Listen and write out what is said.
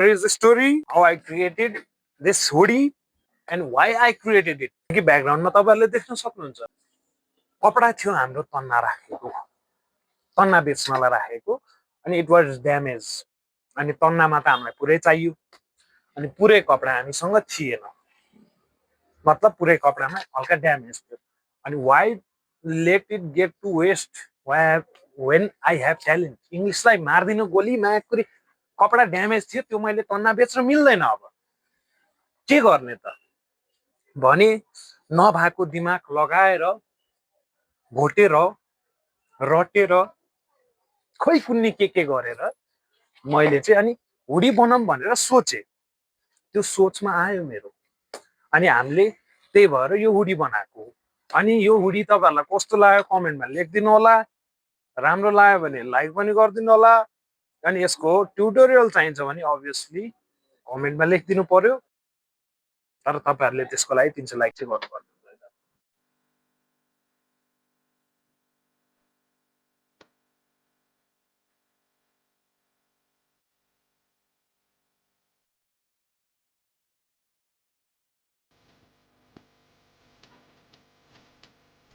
Here is the story how I created this hoodie and why I created it. कि ब्याकग्राउन्डमा तपाईहरुले देख्न सक्नुहुन्छ कपडा थियो हाम्रो तन्ना राखेको तन्ना बेच्नलाई राखेको अनि इट वाज ड्यामेज अनि तन्नामा त हामीलाई पुरै चाहियो अनि पुरै कपडा हामीसँग थिएन मतलब पुरै कपडामा हल्का ड्यामेज थियो अनि why let it get to waste when I have talent इंग्लिशलाई मार्दिनु गोली मायाकुरी कपडा ड्यामेज थियो त्यो मैले तन्ना बेच्न मिल्दैन अब के गर्ने त भने नभएको दिमाग लगाएर घोटेर रटेर खोइ कुन्नी के गरेर मैले चाहिँ अनि हुडी बनाऊँ भनेर सोचे त्यो सोचमा आयो मेरो अनि हामीले त्यही भएर यो हुडी बनाएको अनि यो हुडी तपाईहरुलाई कस्तो लाग्यो कमेन्टमा लेखिदिनु होला राम्रो लाग्यो भने लाइक पनि गरिदिनु होला अनि यसको ट्युटोरियल चाहिन्छ भने obviously कमेन्टमा लेखिदिनु पर्यो तर तपाईहरुले त्यसको लागि 300 लाइक चाहिँ गर्नुपर्छ